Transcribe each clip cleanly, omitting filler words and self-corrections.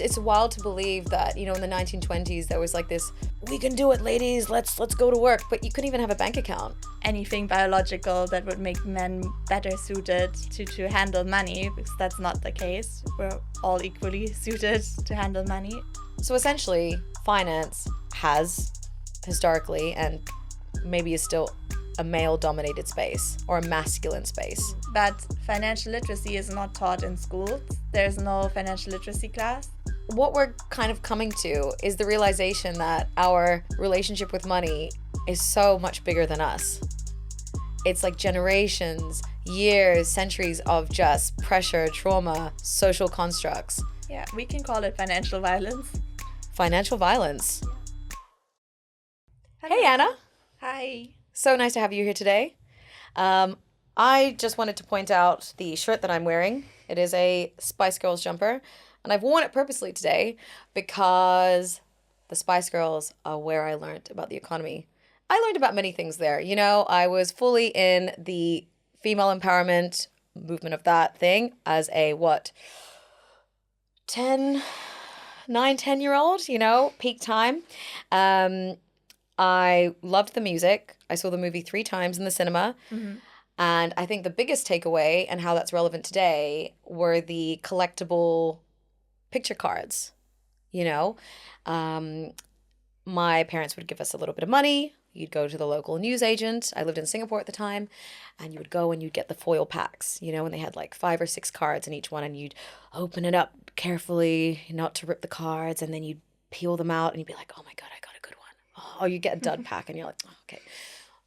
it's wild to believe that, in the 1920s there was like this, we can do it, ladies, let's go to work, but you couldn't even have a bank account. Anything biological that would make men better suited to handle money, because that's not the case. We're all equally suited to handle money. So essentially, finance has historically and maybe is still a male-dominated space or a masculine space. But financial literacy is not taught in schools. There's no financial literacy class. What we're kind of coming to is the realization that our relationship with money is so much bigger than us. It's like generations, years, centuries of just pressure, trauma, social constructs. Yeah, we can call it financial violence. Financial violence. Hello. Hey, Anna. Hi. So nice to have you here today. I just wanted to point out the shirt that I'm wearing. It is a Spice Girls jumper, and I've worn it purposely today because the Spice Girls are where I learned about the economy. I learned about many things there. I was fully in the female empowerment movement of that thing as a 10-year-old, peak time. I loved the music. I saw the movie 3 times in the cinema. Mm-hmm. And I think the biggest takeaway and how that's relevant today were the collectible picture cards. My parents would give us a little bit of money. You'd go to the local newsagent. I lived in Singapore at the time. And you would go and you'd get the foil packs, and they had like 5 or 6 cards in each one. And you'd open it up carefully, not to rip the cards. And then you'd peel them out and you'd be like, oh my God, I got a good one. Oh, you get a dud pack and you're like, oh, okay.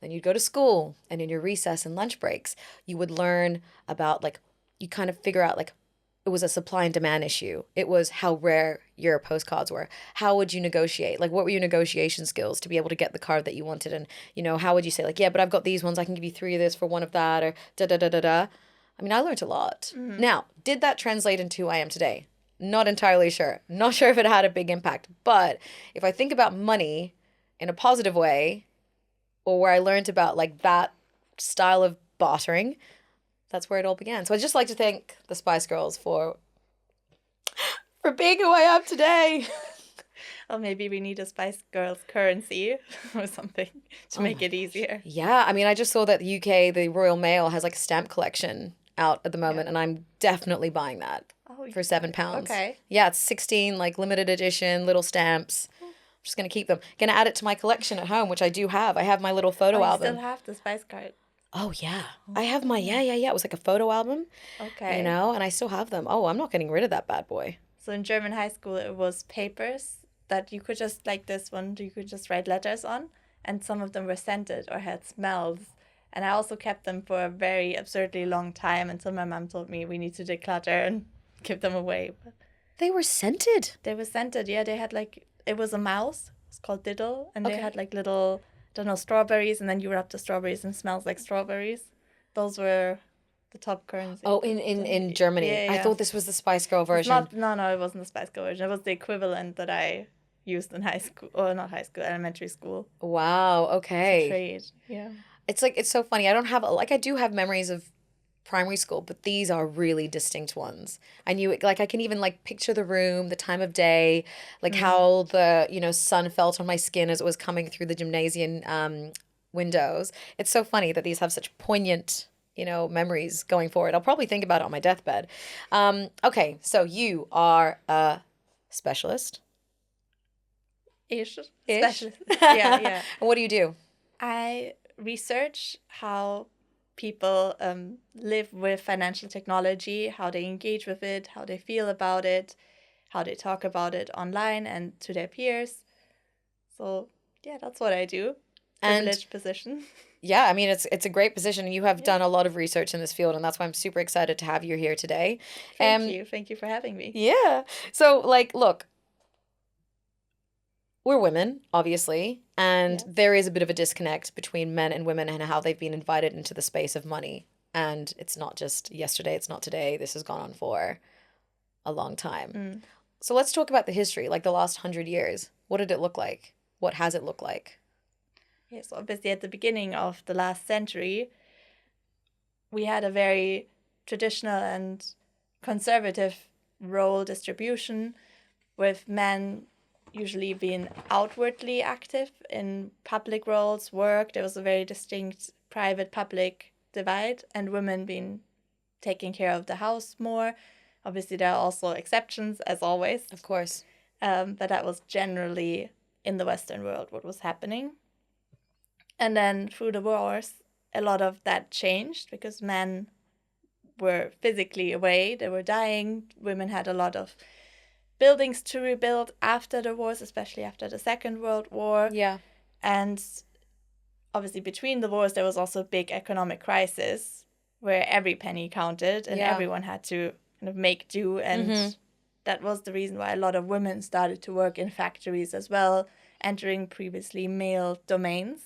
Then you'd go to school, and in your recess and lunch breaks, you would learn about you kind of figure out it was a supply and demand issue. It was how rare your postcards were. How would you negotiate? What were your negotiation skills to be able to get the card that you wanted? And, how would you say yeah, but I've got these ones. I can give you 3 of this for 1 of that, or da-da-da-da-da. I mean, I learned a lot. Mm-hmm. Now, did that translate into who I am today? Not entirely sure. Not sure if it had a big impact. But if I think about money in a positive way, or where I learned about that style of bartering, that's where it all began. So I'd just like to thank the Spice Girls for being who I am today. Or maybe we need a Spice Girls currency or something to make it easier. Yeah, I mean, I just saw that the UK, the Royal Mail, has a stamp collection out at the moment, and I'm definitely buying that for £7. Okay. Yeah, it's 16 limited edition little stamps. I'm just going to keep them. Going to add it to my collection at home, which I do have. I have my little photo album. You still have the Spice card? Oh, yeah. I have my, yeah. It was a photo album. Okay. And I still have them. Oh, I'm not getting rid of that bad boy. So in German high school, it was papers that you could just, this one, you could just write letters on. And some of them were scented or had smells. And I also kept them for a very absurdly long time until my mom told me we need to declutter and give them away. They were scented? They were scented, yeah. They had it was a mouse. It's called Diddle. And they had little, strawberries. And then you wrap the strawberries and it smells like strawberries. Those were the top currency. Oh, in Germany. Yeah. I thought this was the Spice Girl version. No, it wasn't the Spice Girl version. It was the equivalent that I used in high school. Or not high school, elementary school. Wow, okay. It's a trade, yeah. It's so funny. I don't have, I do have memories of primary school, but these are really distinct ones. I knew it, I can even picture the room, the time of day, how the sun felt on my skin as it was coming through the gymnasium windows. It's so funny that these have such poignant memories going forward. I'll probably think about it on my deathbed. Okay, so you are a specialist. Ish. Specialist. Yeah. And what do you do? I research how people live with financial technology, how they engage with it, how they feel about it, how they talk about it online and to their peers. So yeah, that's what I do. Privileged position. Yeah, I mean, it's a great position, and you have done a lot of research in this field, and that's why I'm super excited to have you here today. Thank you for having me. Yeah. So look, we're women, obviously, and there is a bit of a disconnect between men and women and how they've been invited into the space of money. And it's not just yesterday, it's not today. This has gone on for a long time. So let's talk about the history, the last 100 years. What did it look like? What has it looked like? Yes, so obviously at the beginning of the last century, we had a very traditional and conservative role distribution. with men usually being outwardly active in public roles, work. There was a very distinct private-public divide, and women being taking care of the house more. Obviously, there are also exceptions, as always. Of course. But that was generally in the Western world what was happening. And then through the wars, a lot of that changed because men were physically away. They were dying. Women had a lot of buildings to rebuild after the wars, especially after the Second World War. Yeah. And obviously between the wars, there was also a big economic crisis where every penny counted and everyone had to kind of make do. And that was the reason why a lot of women started to work in factories as well, entering previously male domains.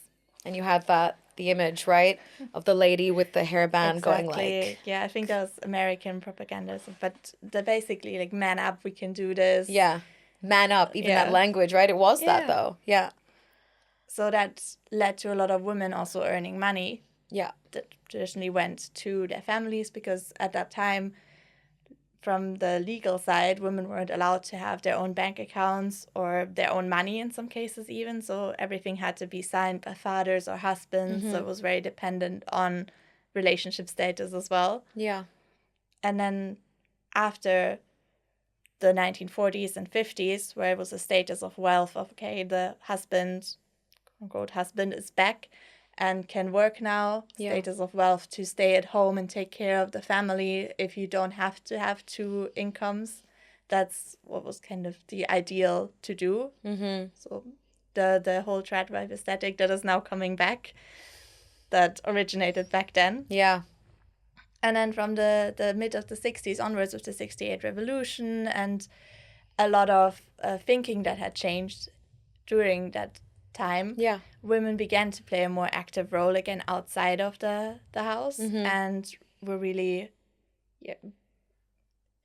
And you have the image, right, of the lady with the hairband going like... Yeah, I think that was American propaganda. But basically, like, man up, we can do this. Yeah, man up, even that language, right? It was that, though. Yeah. So that led to a lot of women also earning money. Yeah. That traditionally went to their families because at that time, from the legal side, women weren't allowed to have their own bank accounts or their own money in some cases even. So everything had to be signed by fathers or husbands. So it was very dependent on relationship status as well. Yeah. And then after the 1940s and 50s, where it was a status of wealth of, okay, the husband, quote-unquote, husband is back and can work now, status of wealth to stay at home and take care of the family if you don't have to have two incomes. That's what was kind of the ideal to do. So the whole trad wife aesthetic that is now coming back, that originated back then. Yeah. And then from the mid of the 60s onwards with the 68 revolution and a lot of thinking that had changed during that time, women began to play a more active role again outside of the house and were really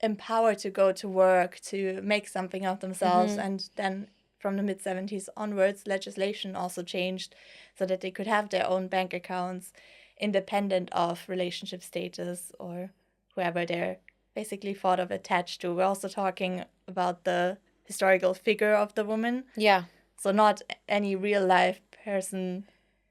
empowered to go to work, to make something of themselves. And then from the mid-70s onwards, legislation also changed so that they could have their own bank accounts independent of relationship status or whoever they're basically thought of attached to. We're also talking about the historical figure of the woman. Yeah. So not any real life person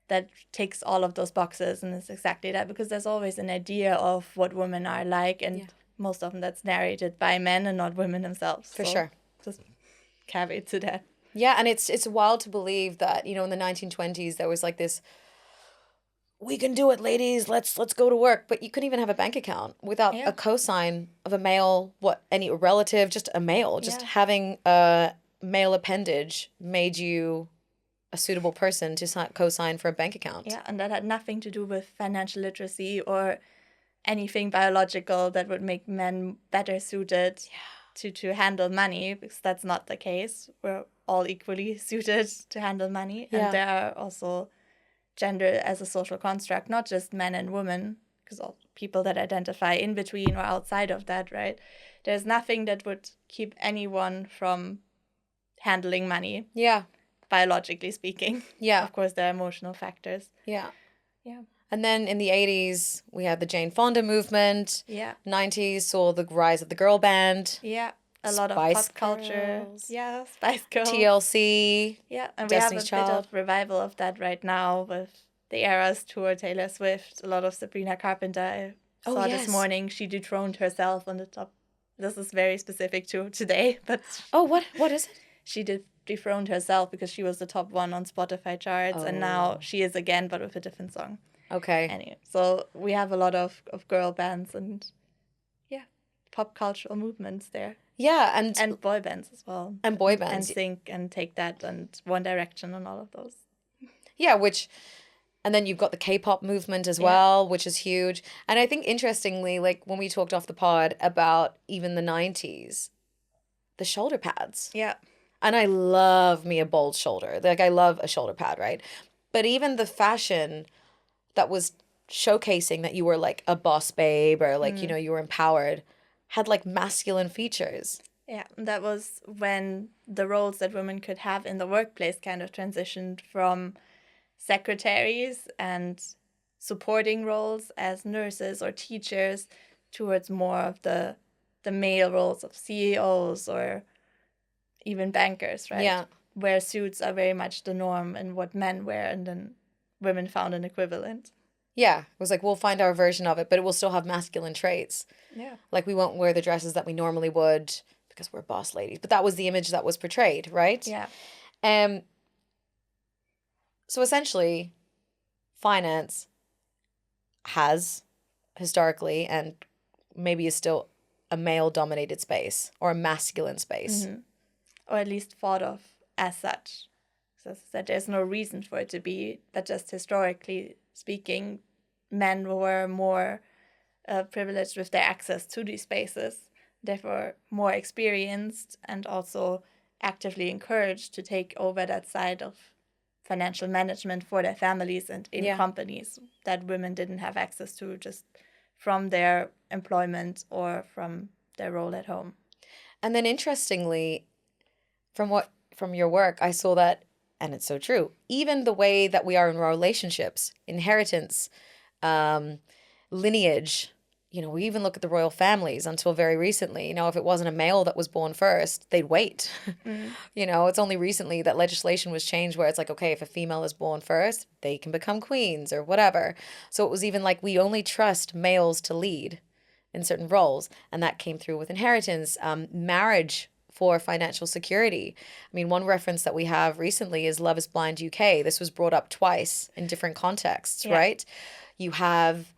that ticks all of those boxes and is exactly that, because there's always an idea of what women are like, and most often that's narrated by men and not women themselves. For sure. Just caveat to that. Yeah, and it's wild to believe that, you know, in the 1920s there was like this, we can do it, ladies, let's go to work. But you couldn't even have a bank account without a cosign of a male, any relative, just a male. Just having a male appendage made you a suitable person to co-sign for a bank account. Yeah, and that had nothing to do with financial literacy or anything biological that would make men better suited to handle money, because that's not the case. We're all equally suited to handle money. And there are also gender as a social construct, not just men and women, because all people that identify in between or outside of that, right? There's nothing that would keep anyone from handling money. Yeah. Biologically speaking. Yeah. Of course, there are emotional factors. Yeah. Yeah. And then in the 80s, we had the Jane Fonda movement. Yeah. 90s saw the rise of the girl band. Yeah. A lot of pop culture. Yeah. Spice Girls. TLC. Yeah. And Destiny's we have a Child. bit of revival of that right now with the Eras tour, Taylor Swift, a lot of Sabrina Carpenter. I saw this morning. She dethroned herself on the top. This is very specific to today, but... Oh, what is it? She dethroned herself because she was the top one on Spotify charts, and now she is again, but with a different song. Okay. Anyway, so we have a lot of girl bands and, pop cultural movements there. Yeah, and boy bands as well. And boy bands. And Sync and Take That and One Direction and all of those. Yeah, and then you've got the K-pop movement as well, which is huge. And I think interestingly, like when we talked off the pod about even the 90s, the shoulder pads. Yeah. And I love me a bold shoulder. Like, I love a shoulder pad, right? But even the fashion that was showcasing that you were like a boss babe or like, you know, you were empowered had like masculine features. Yeah, that was when the roles that women could have in the workplace kind of transitioned from secretaries and supporting roles as nurses or teachers towards more of the male roles of CEOs or even bankers, right? Yeah. Where suits are very much the norm and what men wear, and then women found an equivalent. Yeah. It was like, we'll find our version of it, but it will still have masculine traits. Yeah. Like, we won't wear the dresses that we normally would because we're boss ladies. But that was the image that was portrayed, right? Yeah. So essentially, finance has historically and maybe is still a male-dominated space or a masculine space. Mm-hmm. Or at least thought of as such. So that there's no reason for it to be, but just historically speaking, men were more privileged with their access to these spaces, therefore more experienced and also actively encouraged to take over that side of financial management for their families and in companies that women didn't have access to just from their employment or from their role at home. And then interestingly, from your work, I saw that, and it's so true, even the way that we are in relationships, inheritance, lineage, we even look at the royal families until very recently. If it wasn't a male that was born first, they'd wait. Mm. It's only recently that legislation was changed where it's like, okay, if a female is born first, they can become queens or whatever. So it was even like we only trust males to lead in certain roles. And that came through with inheritance, marriage for financial security. I mean, one reference that we have recently is Love is Blind UK. This was brought up twice in different contexts, right? You have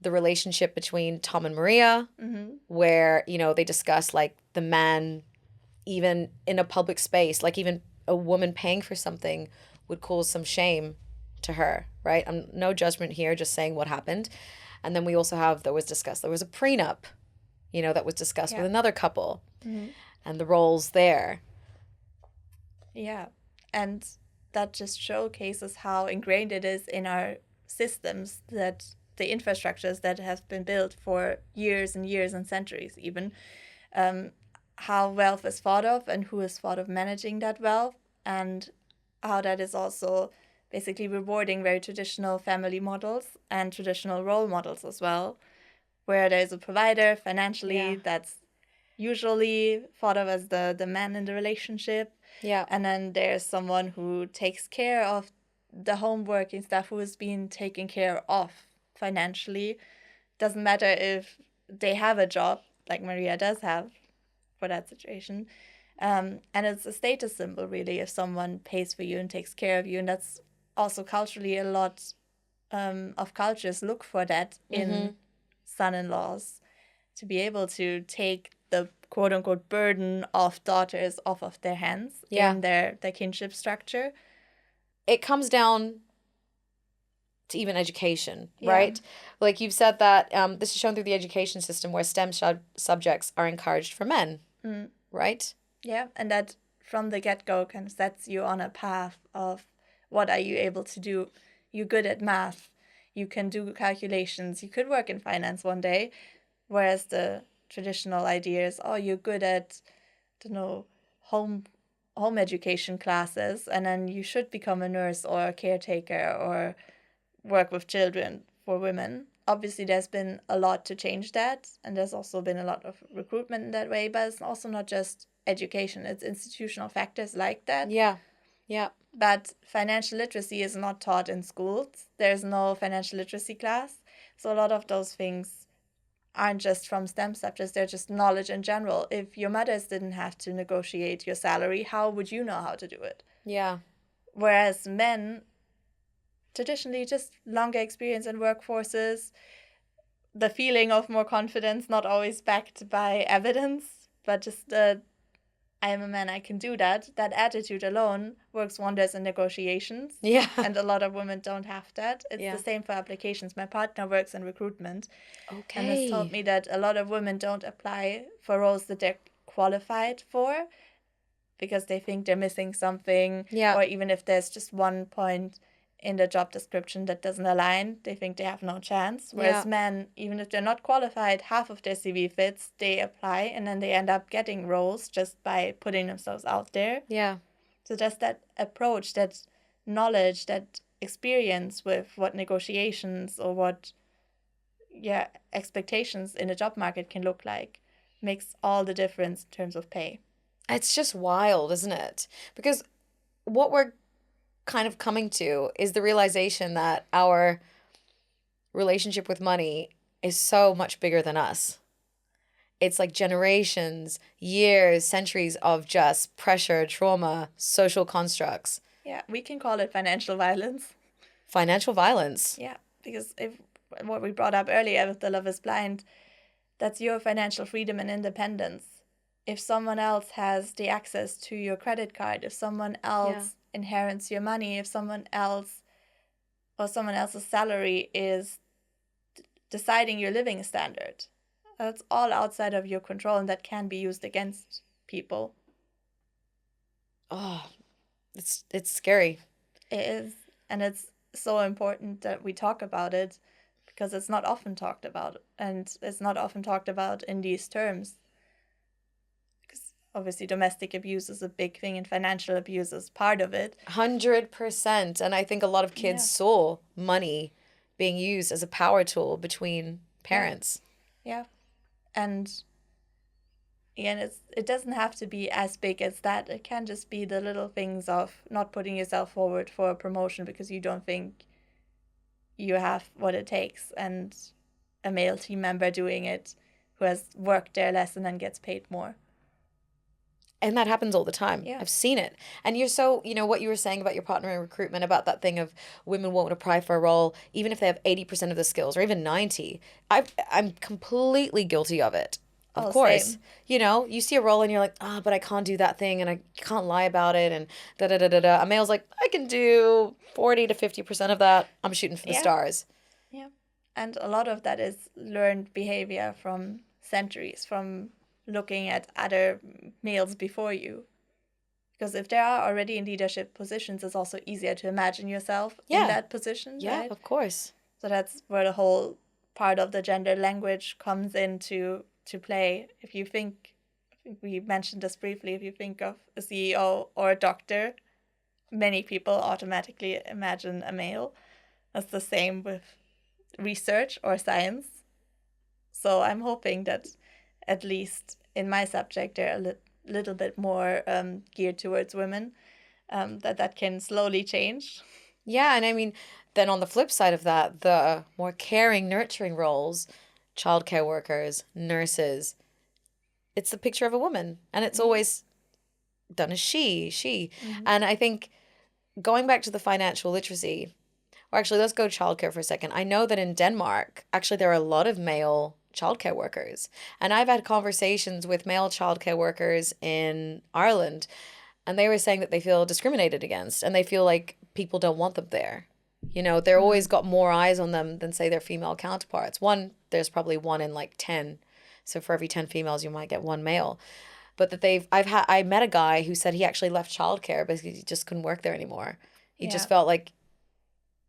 the relationship between Tom and Maria, where, they discuss like the man, even in a public space, like even a woman paying for something would cause some shame to her, right? No judgment here, just saying what happened. And then we also have, there was a prenup, that was discussed with another couple and the roles there. Yeah. And that just showcases how ingrained it is in our systems, that the infrastructures that have been built for years and years and centuries even, how wealth is thought of and who is thought of managing that wealth, and how that is also basically rewarding very traditional family models and traditional role models as well, where there's a provider financially that's usually thought of as the man in the relationship. Yeah. And then there's someone who takes care of the homework and stuff, who is being taken care of financially. Doesn't matter if they have a job, like Maria does have for that situation. And it's a status symbol, really, if someone pays for you and takes care of you. And that's also culturally a lot of cultures look for that in son-in-laws, to be able to take the quote-unquote burden of daughters off of their hands in their kinship structure. It comes down to even education, right? Like you've said that this is shown through the education system where STEM subjects are encouraged for men, right? Yeah, and that from the get-go kind of sets you on a path of what are you able to do. You're good at math. You can do calculations. You could work in finance one day, whereas the traditional idea is, oh, you're good at, home education classes, and then you should become a nurse or a caretaker or work with children for women. Obviously, there's been a lot to change that, and there's also been a lot of recruitment in that way, but it's also not just education, it's institutional factors like that. Yeah. But financial literacy is not taught in schools. There's no financial literacy class. So a lot of those things aren't just from STEM subjects, they're just knowledge in general. If your mothers didn't have to negotiate your salary, how would you know how to do it? Yeah. Whereas men, traditionally, just longer experience in workforces, the feeling of more confidence, not always backed by evidence, but just I am a man, I can do that. That attitude alone works wonders in negotiations. Yeah. And a lot of women don't have that. It's the same for applications. My partner works in recruitment. Okay. And has told me that a lot of women don't apply for roles that they're qualified for because they think they're missing something. Yeah. Or even if there's just one point in the job description that doesn't align, they think they have no chance. Whereas men, even if they're not qualified, half of their CV fits, they apply, and then they end up getting roles just by putting themselves out there. Yeah. So just that approach, that knowledge, that experience with what negotiations or what expectations in a job market can look like makes all the difference in terms of pay. It's just wild, isn't it? Because what we're kind of coming to is the realization that our relationship with money is so much bigger than us. It's like generations, years, centuries of just pressure, trauma, social constructs, Yeah, we can call it financial violence. financial violence. Yeah, because if what we brought up earlier with the Love is Blind, that's your financial freedom and independence. If someone else has the access to your credit card, if someone Yeah. else inherits your money, if someone else or someone else's salary is deciding your living standard, that's all outside of your control and that can be used against people. Oh, it's scary. It is, and it's so important that we talk about it because it's not often talked about, and it's not often talked about in these terms. Because obviously, domestic abuse is a big thing, and financial abuse is part of it. 100%. And I think a lot of kids Yeah, saw money being used as a power tool between yeah, parents. yeah, and it doesn't have to be as big as that. It can just be the little things of not putting yourself forward for a promotion because you don't think you have what it takes, and a male team member doing it who has worked there less and then gets paid more. And that happens all the time. Yeah. I've seen it. And you're so, what you were saying about your partner in recruitment, about that thing of women won't apply for a role, even if they have 80% of the skills or even 90. I'm completely guilty of it. Of Oh, course. same. You see a role and you're like, but I can't do that thing and I can't lie about it and da da da da da. A male's like, I can do 40 to 50% of that. I'm shooting for the Yeah. stars. Yeah. And a lot of that is learned behavior from centuries, from looking at other males before you. Because if they are already in leadership positions, it's also easier to imagine yourself in Yeah. that position, Yeah, right? of course. So that's where the whole part of the gender language comes into to play. If you think, I think we mentioned this briefly, if you think of a CEO or a doctor, many people automatically imagine a male. That's the same with research or science. So I'm hoping that at least in my subject, they're a little bit more geared towards women, that can slowly change. Yeah, and I mean, then on the flip side of that, the more caring, nurturing roles, childcare workers, nurses, it's the picture of a woman, and it's Yeah. always done as she. Mm-hmm. And I think going back to the financial literacy, or actually, let's go childcare for a second. I know that in Denmark, actually, there are a lot of male childcare workers, and I've had conversations with male childcare workers in Ireland, and they were saying that they feel discriminated against, and they feel like people don't want them there. They're always got more eyes on them than, say, their female counterparts. There's probably one in like 10. So for every 10 females, you might get one male. But that I met a guy who said he actually left childcare because he just couldn't work there anymore. He Yeah. just felt like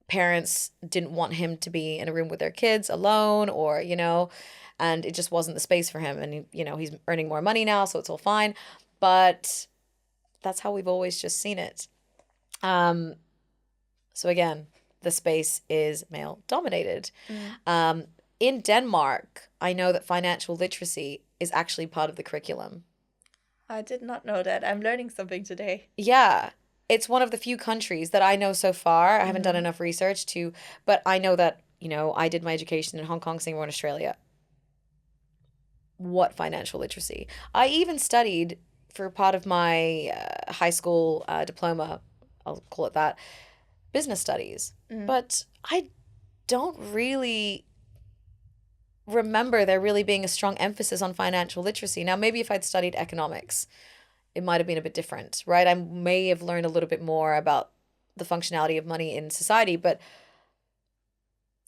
parents didn't want him to be in a room with their kids alone, or, and it just wasn't the space for him. And, he's earning more money now, so it's all fine. But that's how we've always just seen it. So again, the space is male dominated. In Denmark, I know that financial literacy is actually part of the curriculum. I did not know that. I'm learning something today. Yeah, it's one of the few countries that I know so far. I haven't done enough research but I know that, I did my education in Hong Kong, Singapore, and Australia. What financial literacy? I even studied for part of my high school diploma, I'll call it that, business studies. But I don't really remember there really being a strong emphasis on financial literacy. Now, maybe if I'd studied economics, it might have been a bit different, right? I may have learned a little bit more about the functionality of money in society, but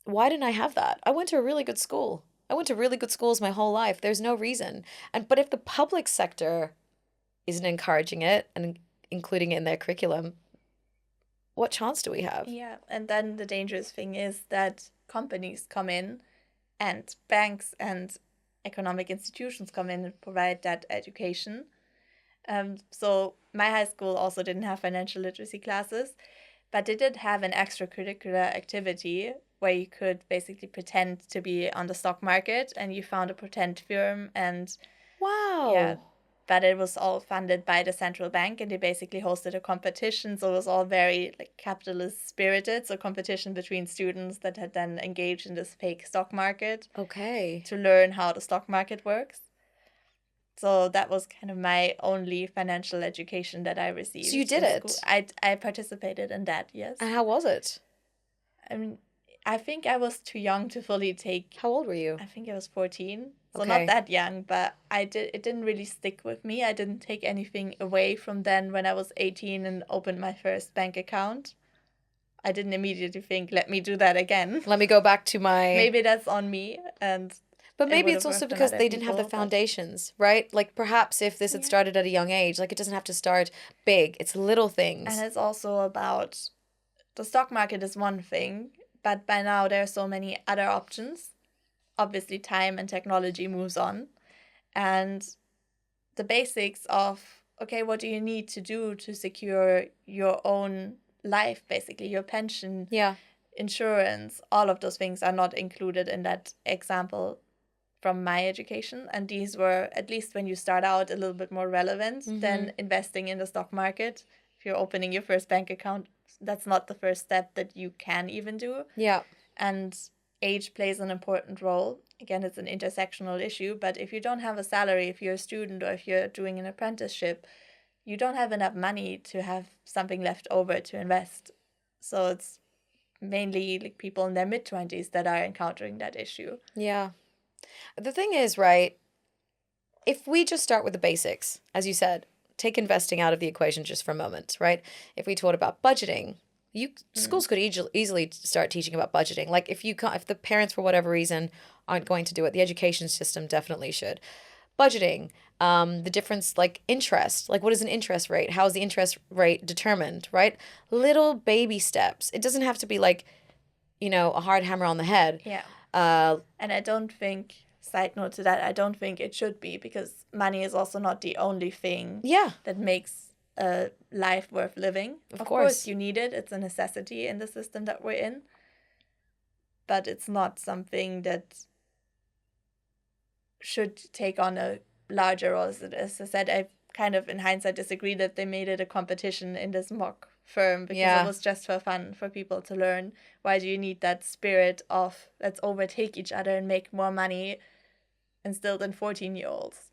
why didn't I have that? I went to a really good school. I went to really good schools my whole life. There's no reason. But if the public sector isn't encouraging it and including it in their curriculum, what chance do we have? Yeah, and then the dangerous thing is that companies come in and banks and economic institutions come in and provide that education. So my high school also didn't have financial literacy classes, but they did have an extracurricular activity where you could basically pretend to be on the stock market and you found a pretend firm and Wow. yeah, but it was all funded by the central bank, and they basically hosted a competition. So it was all very like capitalist spirited. So competition between students that had then engaged in this fake stock market Okay. to learn how the stock market works. So that was kind of my only financial education that I received. So you did in it? school. I participated in that, yes. And how was it? I mean, I think I was too young to fully take. How old were you? I think I was 14. So Okay. not that young, but it didn't really stick with me. I didn't take anything away from then when I was 18 and opened my first bank account. I didn't immediately think, let me do that again. Let me go back to my... Maybe that's on me. But maybe would it's have also worked on because other they didn't have the people, but- foundations, right? Like perhaps if this had Yeah. started at a young age, like it doesn't have to start big. It's little things. And it's also about the stock market is one thing, but by now there are so many other options. Obviously, time and technology moves on. And the basics of, okay, what do you need to do to secure your own life, basically, your pension, Yeah. insurance, all of those things are not included in that example from my education. And these were, at least when you start out, a little bit more relevant than investing in the stock market. If you're opening your first bank account, that's not the first step that you can even do. Yeah. And age plays an important role. Again, it's an intersectional issue, but if you don't have a salary, if you're a student or if you're doing an apprenticeship, you don't have enough money to have something left over to invest. So it's mainly like people in their mid-20s that are encountering that issue. Yeah. The thing is, right, if we just start with the basics, as you said, take investing out of the equation just for a moment, right? If we taught about budgeting, schools could easily start teaching about budgeting. Like if the parents for whatever reason aren't going to do it, the education system definitely should. Budgeting, the difference, like interest, like what is an interest rate? How is the interest rate determined, right? Little baby steps. It doesn't have to be like, a hard hammer on the head. Yeah. Uh, And I don't think, side note to that, I don't think it should be, because money is also not the only thing yeah, that makes a life worth living. Of course, you need it. It's a necessity in the system that we're in. But it's not something that should take on a larger role. As I said, I kind of, in hindsight, disagree that they made it a competition in this mock firm, because it was just for fun, for people to learn. Why do you need that spirit of let's overtake each other and make more money instilled in 14-year-olds?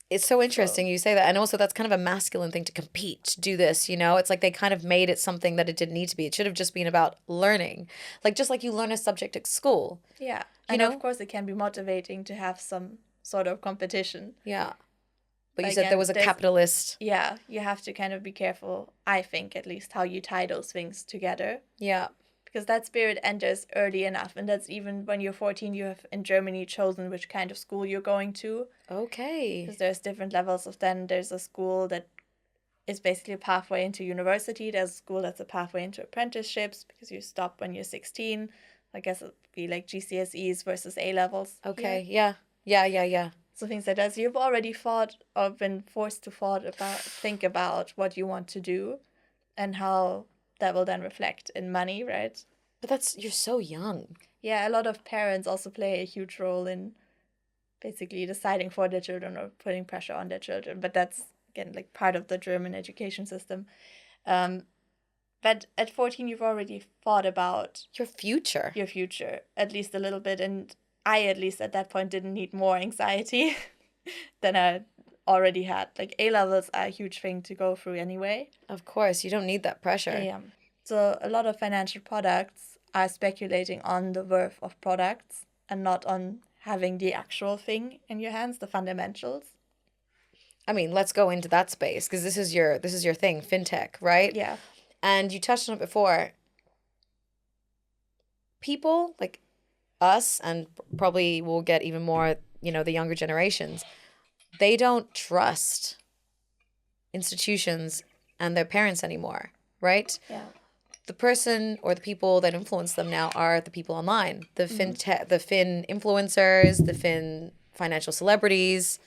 It's so interesting you say that. And also that's kind of a masculine thing to compete, to do this, It's like they kind of made it something that it didn't need to be. It should have just been about learning. Like just like you learn a subject at school. Yeah. And of course it can be motivating to have some sort of competition. Yeah. But you said there was a capitalist. Yeah. You have to kind of be careful, I think, at least, how you tie those things together. Yeah. Because that spirit enters early enough. And that's even when you're 14, you have in Germany chosen which kind of school you're going to. Okay. Because there's different levels of then. There's a school that is basically a pathway into university. There's a school that's a pathway into apprenticeships, because you stop when you're 16. I guess it would be like GCSEs versus A-levels. Okay. Yeah. Yeah. So things like that. So you've already thought or been forced to think about what you want to do and how that will then reflect in money, right? But you're so young. Yeah, a lot of parents also play a huge role in basically deciding for their children or putting pressure on their children. But that's, again, like part of the German education system. But at 14, you've already thought about your future, at least a little bit. And I, at least at that point, didn't need more anxiety than I already had. Like A-levels are a huge thing to go through anyway. Of course, you don't need that pressure. Yeah. So a lot of financial products are speculating on the worth of products and not on having the actual thing in your hands, the fundamentals. I mean, let's go into that space, because this is your thing, fintech, right? Yeah. And you touched on it before. People like us, and probably we'll get even more, the younger generations, they don't trust institutions and their parents anymore, right? Yeah. The person or the people that influence them now are the people online, the fintech, the fin influencers, the fin financial celebrities.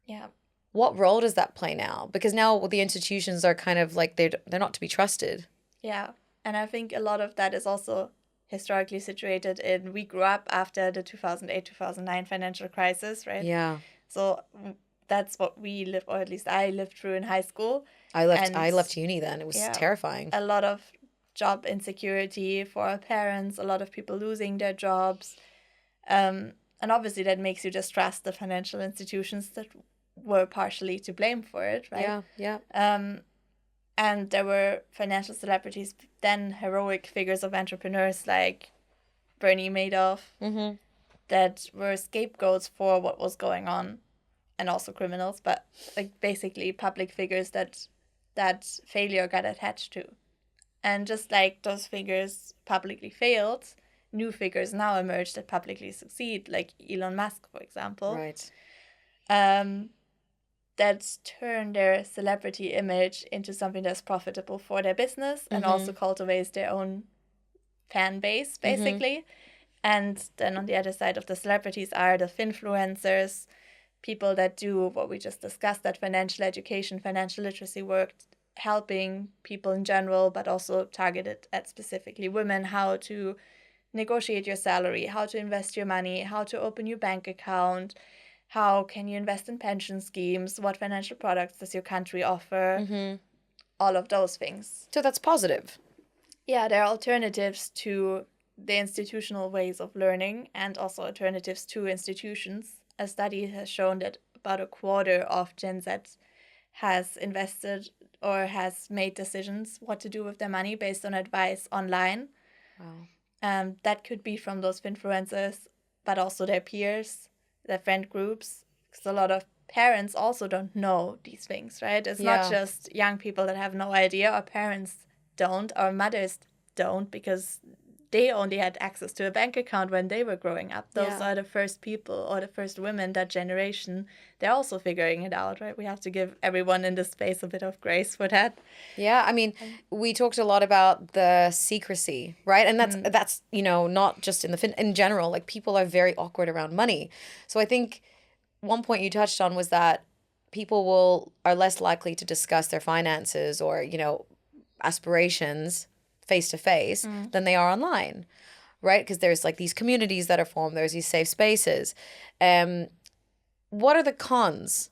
Yeah. What role does that play now? Because now the institutions are kind of like they're not to be trusted. Yeah. And I think a lot of that is also historically situated we grew up after the 2008-2009 financial crisis, right? Yeah. So that's what we live, or at least I lived through in high school. I And left uni then. It was yeah, terrifying. a lot of job insecurity for our parents, a lot of people losing their jobs. And obviously that makes you distrust the financial institutions that were partially to blame for it, right? Yeah. And there were financial celebrities, then heroic figures of entrepreneurs like Bernie Madoff, that were scapegoats for what was going on, and also criminals, but like basically public figures that failure got attached to. And just like those figures publicly failed, new figures now emerge that publicly succeed, like Elon Musk, for example. Right. That turn their celebrity image into something that's profitable for their business and also cultivates their own fan base, basically. And then on the other side of the celebrities are the finfluencers, people that do what we just discussed, that financial education, financial literacy work, helping people in general, but also targeted at specifically women, how to negotiate your salary, how to invest your money, how to open your bank account, how can you invest in pension schemes, what financial products does your country offer, all of those things. So that's positive. Yeah, there are alternatives to the institutional ways of learning and also alternatives to institutions. A study has shown that about a quarter of Gen Z has invested or has made decisions what to do with their money based on advice online. Wow. That could be from those influencers, but also their peers, their friend groups, because a lot of parents also don't know these things, right? It's not just young people that have no idea. Our parents don't, our mothers don't, because they only had access to a bank account when they were growing up. Those are the first people or the first women, that generation. They're also figuring it out, right? We have to give everyone in this space a bit of grace for that. Yeah, I mean, we talked a lot about the secrecy, right? And that's not just in general, like people are very awkward around money. So I think one point you touched on was that people are less likely to discuss their finances or, aspirations face to face than they are online, right? Because there's like these communities that are formed, there's these safe spaces. What are the cons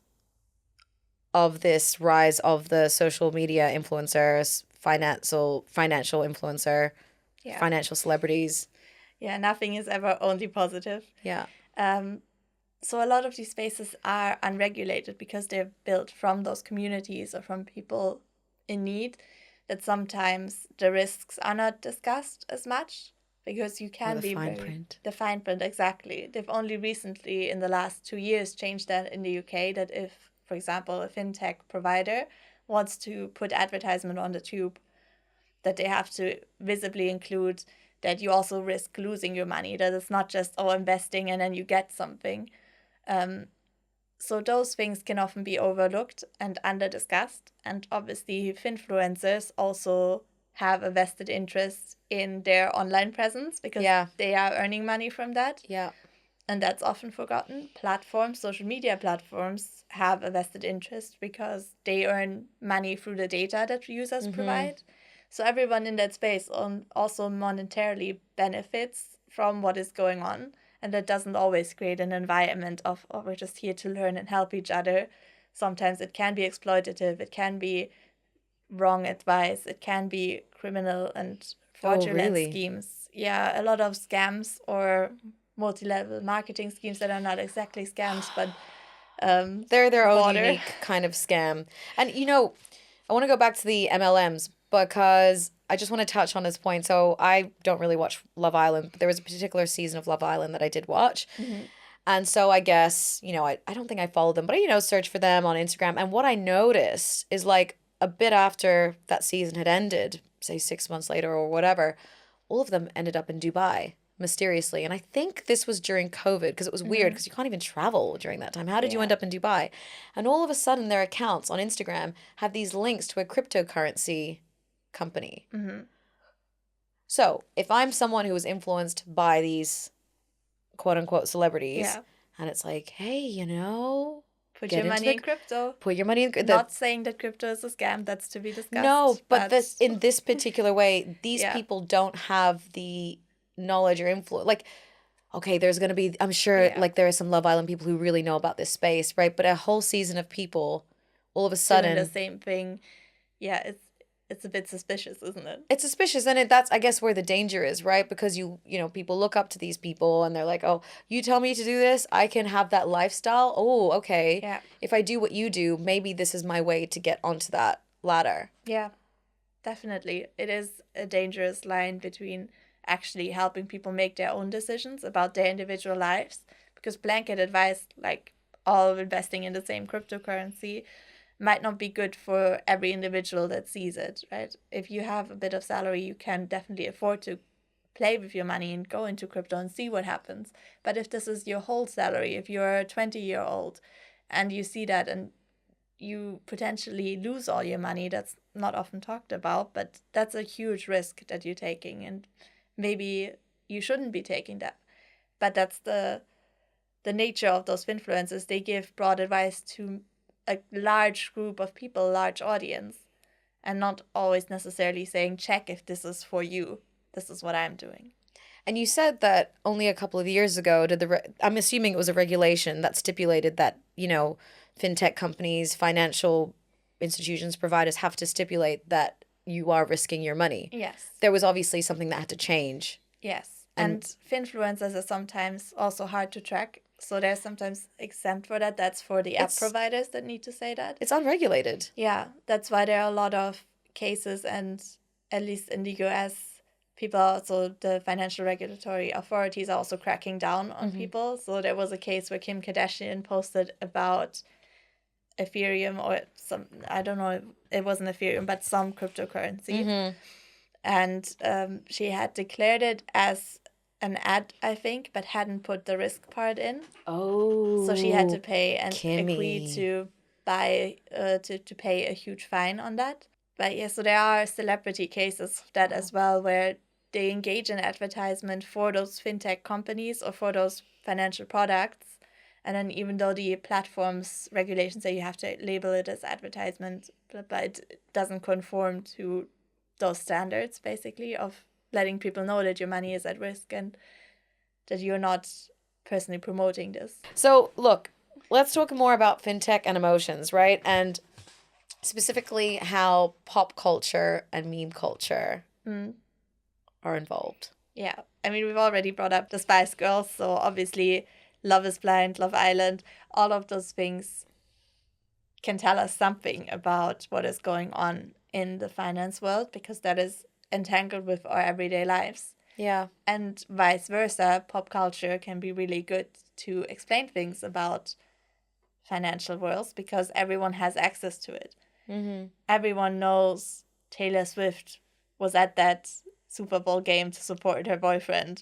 of this rise of the social media influencers, financial influencer, financial celebrities? Yeah, nothing is ever only positive. Yeah. So a lot of these spaces are unregulated because they're built from those communities or from people in need, that sometimes the risks are not discussed as much because you can be fine print. The fine print, exactly. They've only recently, in the last 2 years, changed that in the UK, that if, for example, a fintech provider wants to put advertisement on the tube, that they have to visibly include that you also risk losing your money, that it's not just, investing and then you get something. So those things can often be overlooked and under-discussed. And obviously, finfluencers also have a vested interest in their online presence because they are earning money from that. Yeah. And that's often forgotten. Social media platforms have a vested interest because they earn money through the data that users provide. So everyone in that space also monetarily benefits from what is going on. And that doesn't always create an environment of, we're just here to learn and help each other. Sometimes it can be exploitative. It can be wrong advice. It can be criminal and fraudulent schemes. Yeah, a lot of scams or multi-level marketing schemes that are not exactly scams, but they're their own unique kind of scam. And, I want to go back to the MLMs because I just want to touch on this point. So I don't really watch Love Island, but there was a particular season of Love Island that I did watch. And so I guess, I don't think I followed them, but I, searched for them on Instagram. And what I noticed is like a bit after that season had ended, say 6 months later or whatever, all of them ended up in Dubai mysteriously. And I think this was during COVID because it was weird because you can't even travel during that time. How did you end up in Dubai? And all of a sudden their accounts on Instagram have these links to a cryptocurrency company. So if I'm someone who was influenced by these quote unquote celebrities and it's like, hey, put your money in crypto. Put your money in crypto. Not saying that crypto is a scam. That's to be discussed. No, but in this particular way, these people don't have the knowledge or influence. Like, okay, there's going to be, I'm sure, Yeah. like, there are some Love Island people who really know about this space, right? But a whole season of people all of a Doing the sudden, same thing. Yeah, it's a bit suspicious, isn't it? it's suspicious. And that's, I guess, where the danger is, right? Because people look up to these people and they're like, oh, you tell me to do this, I can have that lifestyle. Oh, okay. Yeah. If I do what you do, maybe this is my way to get onto that ladder. Yeah, definitely. It is a dangerous line between actually helping people make their own decisions about their individual lives, because blanket advice, like all investing in the same cryptocurrency, might not be good for every individual that sees it, right? If you have a bit of salary, you can definitely afford to play with your money and go into crypto and see what happens. But if this is your whole salary, if you're a 20-year-old and you see that and you potentially lose all your money, that's not often talked about, but that's a huge risk that you're taking, and maybe you shouldn't be taking that. But that's the nature of those influencers. They give broad advice to a large group of people, large audience, and not always necessarily saying, check if this is for you. This is what I'm doing. And you said that only a couple of years ago I'm assuming it was a regulation that stipulated that, fintech companies, financial institutions, providers have to stipulate that you are risking your money. Yes. There was obviously something that had to change. Yes. And finfluencers are sometimes also hard to track. So they're sometimes exempt for that. That's for the app providers that need to say that. It's unregulated. Yeah. That's why there are a lot of cases, and at least in the US, people also, the financial regulatory authorities are also cracking down on people. So there was a case where Kim Kardashian posted about Ethereum or some, I don't know, it wasn't Ethereum, but some cryptocurrency. And she had declared it as an ad, I think, but hadn't put the risk part in. Oh. So she had to pay and Kimmy. agree to buy, to pay a huge fine on that. But yeah, so there are celebrity cases of that as well, where they engage in advertisement for those fintech companies or for those financial products. And then even though the platform's regulations say you have to label it as advertisement, but it doesn't conform to those standards, basically, of letting people know that your money is at risk and that you're not personally promoting this. So, look, let's talk more about fintech and emotions, right? And specifically how pop culture and meme culture are involved. Yeah. I mean, we've already brought up the Spice Girls, so obviously Love is Blind, Love Island, all of those things can tell us something about what is going on in the finance world, because that is entangled with our everyday lives. Yeah. And vice versa, pop culture can be really good to explain things about financial worlds because everyone has access to it. Everyone knows Taylor Swift was at that Super Bowl game to support her boyfriend.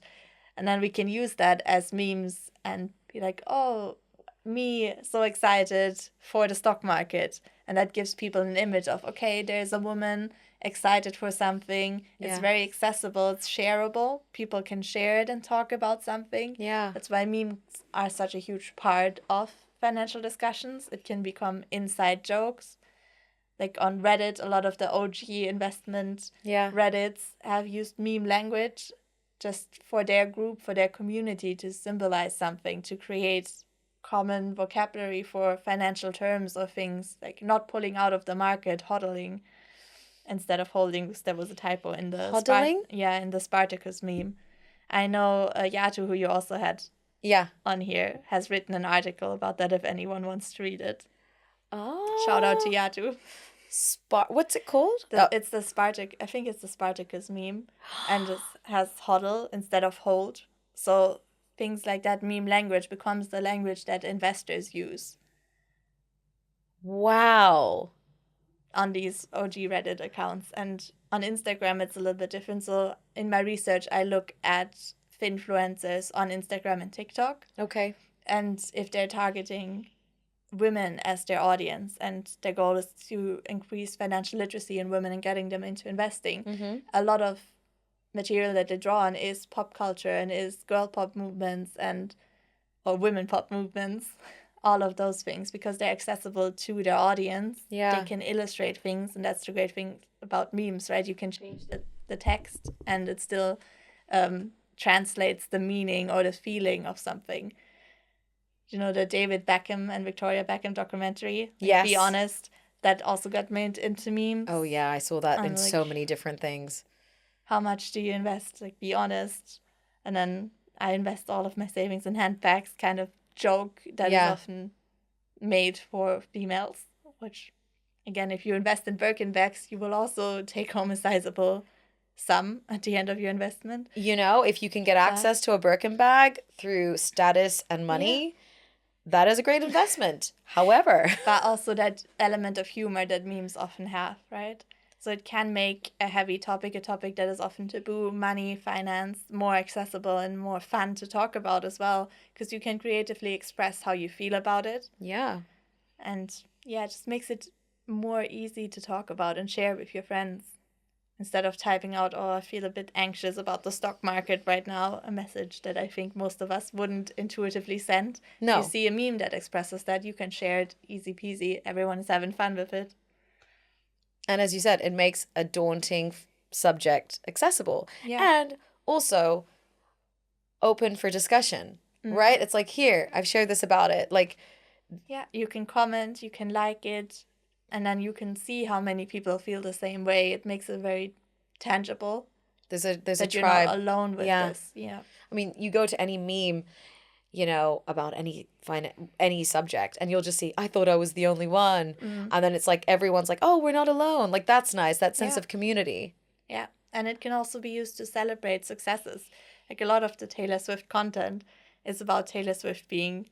And then we can use that as memes and be like, oh, me so excited for the stock market. And that gives people an image of, okay, there's a woman excited for something. It's very accessible. It's shareable. People can share it and talk about something. Yeah. That's why memes are such a huge part of financial discussions. It can become inside jokes. Like on Reddit, a lot of the OG investment Reddits have used meme language just for their group, for their community, to symbolize something, to create common vocabulary for financial terms or things, like not pulling out of the market, hodling instead of holding, because there was a typo in the hodling? in the Spartacus meme. I know Yatu, who you also had on here, has written an article about that if anyone wants to read it. Oh. Shout out to Yatu. What's it called? It's the I think it's the Spartacus meme, and it has hodl instead of hold. So things like that, meme language becomes the language that investors use. Wow. On these OG Reddit accounts. And on Instagram, it's a little bit different. So in my research, I look at finfluencers on Instagram and TikTok. Okay. And if they're targeting women as their audience and their goal is to increase financial literacy in women and getting them into investing, a lot of material that they draw on is pop culture and is girl pop movements or women pop movements, all of those things, because they're accessible to their audience. Yeah. They can illustrate things, and that's the great thing about memes, right? You can change the text and it's still translates the meaning or the feeling of something. You know, the David Beckham and Victoria Beckham documentary, like, Be Yes. Honest, that also got made into memes. Oh yeah, I saw that in And so like, many different things. how much do you invest? Like, be honest. And then I invest all of my savings in handbags, kind of joke that is Yeah. often made for females, which, again, if you invest in Birkin bags, you will also take home a sizable sum at the end of your investment. You know, if you can get access to a Birkin bag through status and money, that is a great investment. However, But also that element of humor that memes often have, right? So it can make a heavy topic, a topic that is often taboo, money, finance, more accessible and more fun to talk about as well, because you can creatively express how you feel about it. yeah. And yeah, it just makes it more easy to talk about and share with your friends. Instead of typing out, oh, I feel a bit anxious about the stock market right now, a message that I think most of us wouldn't intuitively send. If you No. see a meme that expresses that, you can share it easy peasy. Everyone is having fun with it. And as you said, it makes a daunting subject accessible. Yeah. And also open for discussion, right? It's like, here, I've shared this about it. Like, Yeah, you can comment, you can like it, and then you can see how many people feel the same way. It makes it very tangible there's a that you're tribe. not alone with Yeah. this. Yeah. I mean, you go to any meme, you know, about any subject, and you'll just see, I thought I was the only one. And then it's like everyone's like, oh, we're not alone. Like, that's nice, that sense Yeah. of community. Yeah, and it can also be used to celebrate successes. Like, a lot of the Taylor Swift content is about Taylor Swift being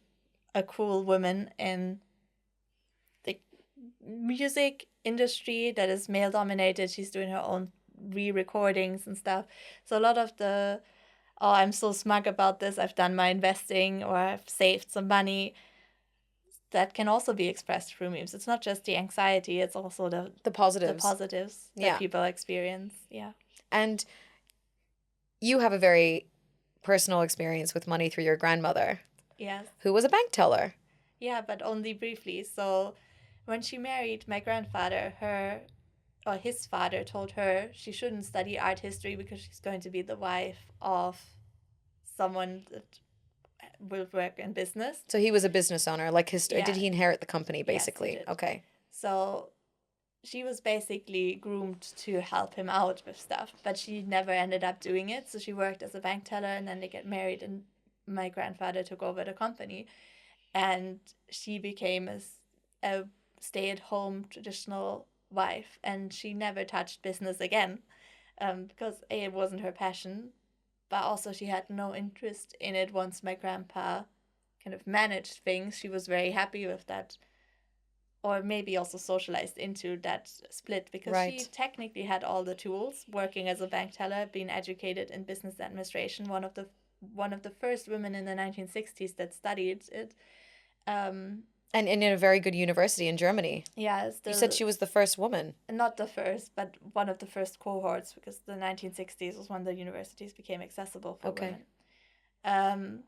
a cool woman in the music industry that is male dominated. She's doing her own re-recordings and stuff. So a lot of the, oh, I'm so smug about this, I've done my investing or I've saved some money, that can also be expressed through memes. It's not just the anxiety, it's also The positives. the positives that Yeah. people experience. Yeah. And you have a very personal experience with money through your grandmother, Yes. who was a bank teller. Yeah, but only briefly. So when she married my grandfather, his father told her she shouldn't study art history because she's going to be the wife of someone that will work in business. So he was a business owner. Like, Yeah. did he inherit the company, Yes, he basically? did. Okay. So she was basically groomed to help him out with stuff, but she never ended up doing it. So she worked as a bank teller, and then they get married, and my grandfather took over the company. And she became a stay-at-home traditional wife, and she never touched business again, because A, it wasn't her passion, but also she had no interest in it. Once my grandpa kind of managed things, she was very happy with that, or maybe also socialized into that split, because she Right. technically had all the tools, working as a bank teller, being educated in business administration, one of the first women in the 1960s that studied it. And in a very good university in Germany. Yeah, it's You said she was the first woman. not the first, but one of the first cohorts, because the 1960s was when the universities became accessible for Okay. women.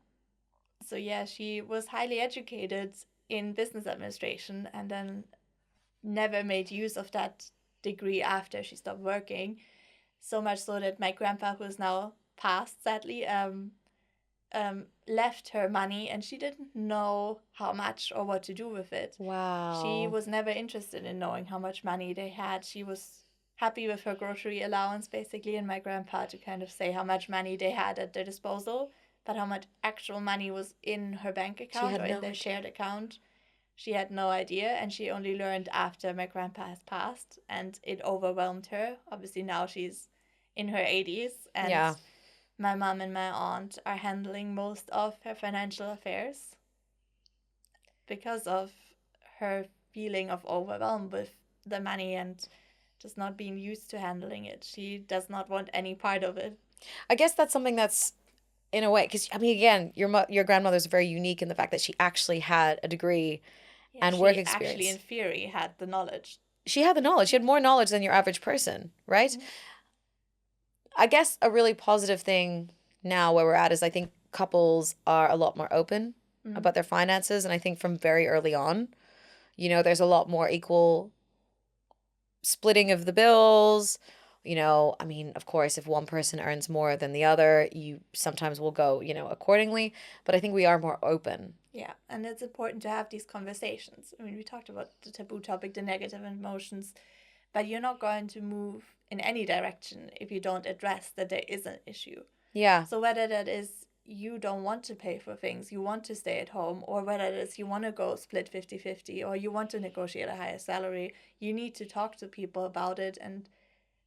So yeah, she was highly educated in business administration, and then never made use of that degree after she stopped working. So much so that my grandpa, who is now passed, sadly, left her money, and she didn't know how much or what to do with it. Wow. She was never interested in knowing how much money they had. She was happy with her grocery allowance, basically, and my grandpa to kind of say how much money they had at their disposal, but how much actual money was in her bank account or in their shared account, she had no idea. And she only learned after my grandpa has passed, and it overwhelmed her. Obviously now she's in her 80s, and Yeah. my mom and my aunt are handling most of her financial affairs because of her feeling of overwhelm with the money and just not being used to handling it. She does not want any part of it. I guess that's something that's, in a way, because, I mean, again, your grandmother's very unique in the fact that she actually had a degree and work experience. Actually, in theory, had the knowledge. She had the knowledge. She had more knowledge than your average person, right? I guess a really positive thing now where we're at is I think couples are a lot more open about their finances. And I think from very early on, you know, there's a lot more equal splitting of the bills, You know, I mean, of course, if one person earns more than the other, you sometimes will go, accordingly. But I think we are more open. Yeah, and it's important to have these conversations. I mean, we talked about the taboo topic, the negative emotions, but you're not going to move in any direction if you don't address that there is an issue. Yeah. So whether that is you don't want to pay for things, you want to stay at home, or whether it is you want to go split 50-50, or you want to negotiate a higher salary, you need to talk to people about it and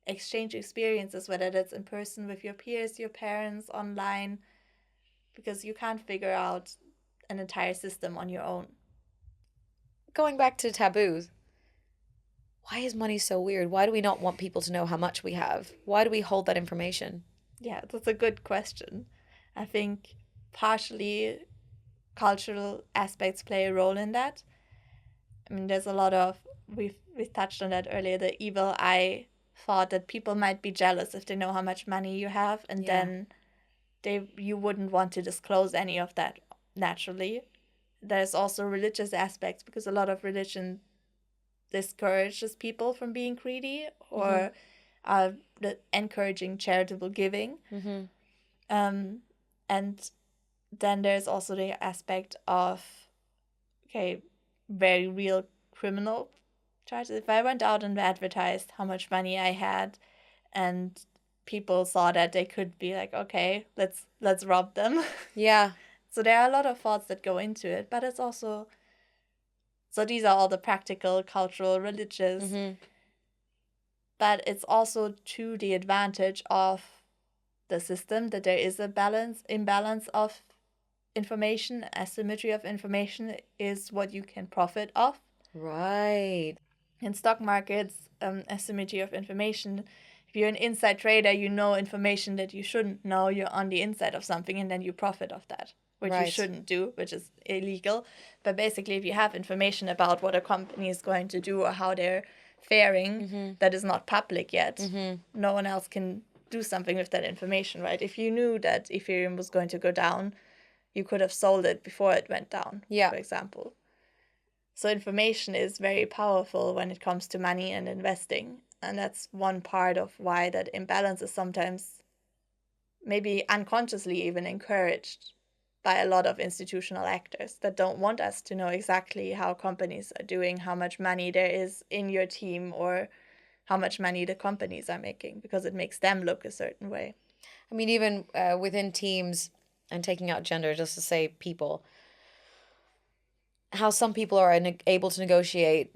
exchange experiences, whether that's in person with your peers, your parents, online, because you can't figure out an entire system on your own. Going back to taboos, why is money so weird? Why do we not want people to know how much we have? Why do we hold that information? Yeah, that's a good question. I think partially cultural aspects play a role in that. I mean, there's a lot of we've touched on that earlier. The evil eye thought that people might be jealous if they know how much money you have, and then you wouldn't want to disclose any of that naturally. There's also religious aspects because a lot of religion discourages people from being greedy or encouraging charitable giving. And then there's also the aspect of, okay, very real criminal charges. If I went out and advertised how much money I had and people saw that, they could be like, okay, let's rob them. Yeah. So there are a lot of thoughts that go into it, but it's also, so these are all the practical, cultural, religious, but it's also to the advantage of the system that there is a imbalance of information. Asymmetry of information is what you can profit off. Right. In stock markets, asymmetry of information. If you're an inside trader, you know information that you shouldn't know. You're on the inside of something and then you profit off that, which you shouldn't do, which is illegal. But basically, if you have information about what a company is going to do or how they're faring that is not public yet, no one else can do something with that information, right? If you knew that Ethereum was going to go down, you could have sold it before it went down, for example. So information is very powerful when it comes to money and investing. And that's one part of why that imbalance is sometimes maybe unconsciously even encouraged by a lot of institutional actors that don't want us to know exactly how companies are doing, how much money there is in your team, or how much money the companies are making, because it makes them look a certain way. I mean, even within teams, and taking out gender just to say people, how some people are able to negotiate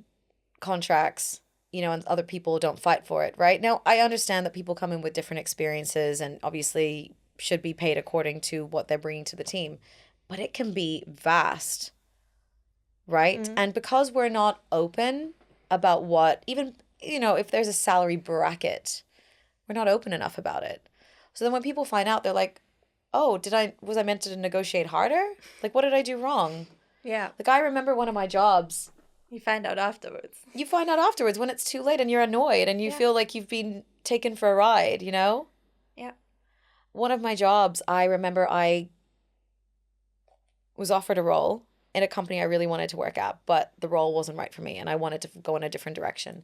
contracts, and other people don't fight for it, right? Now, I understand that people come in with different experiences and obviously should be paid according to what they're bringing to the team, but it can be vast, right? And because we're not open about what, even, if there's a salary bracket, we're not open enough about it. So then when people find out, they're like, oh, was I meant to negotiate harder? Like, what did I do wrong? Yeah. Like, I remember one of my jobs. You find out afterwards. You find out afterwards when it's too late and you're annoyed and you feel like you've been taken for a ride, Yeah. One of my jobs, I remember I was offered a role in a company I really wanted to work at, but the role wasn't right for me and I wanted to go in a different direction.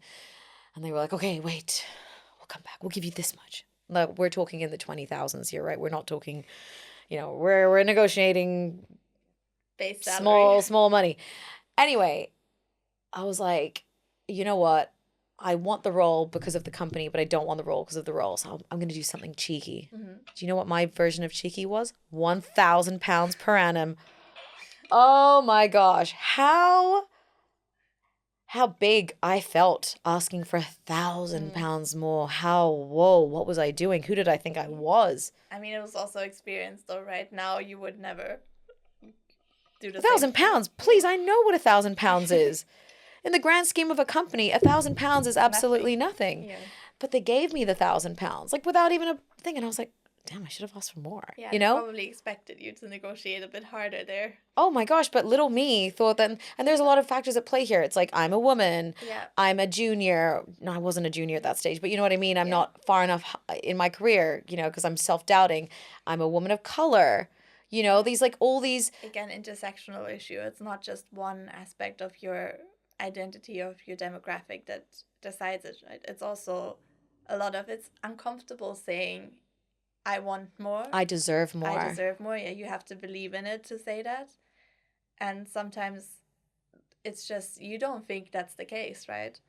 And they were like, okay, wait, we'll come back. We'll give you this much. Like, we're talking in the 20,000s here, right? We're not talking, we're negotiating base salary. Small money. Anyway, I was like, you know what? I want the role because of the company, but I don't want the role because of the role. So I'm going to do something cheeky. Do you know what my version of cheeky was? £1,000 per annum. Oh my gosh. How big I felt asking for £1,000 more. Whoa, what was I doing? Who did I think I was? I mean, it was also experience though, right? Now you would never do the £1,000? Please, I know what £1,000 is. In the grand scheme of a company, £1,000 is absolutely nothing. Yeah. But they gave me the £1,000, like without even a thing. And I was like, damn, I should have asked for more. Yeah, they probably expected you to negotiate a bit harder there. Oh my gosh, but little me thought that, and there's a lot of factors at play here. It's like, I'm a woman. Yeah. I'm a junior. No, I wasn't a junior at that stage, but you know what I mean? I'm not far enough in my career, because I'm self-doubting. I'm a woman of color. These like all these. Again, intersectional issue. It's not just one aspect of your identity, of your demographic that decides it, right? It's also a lot of it's uncomfortable saying, I want more. I deserve I more. deserve more. Yeah, you have to believe in it to say that. And sometimes it's just, you don't think that's the case, right?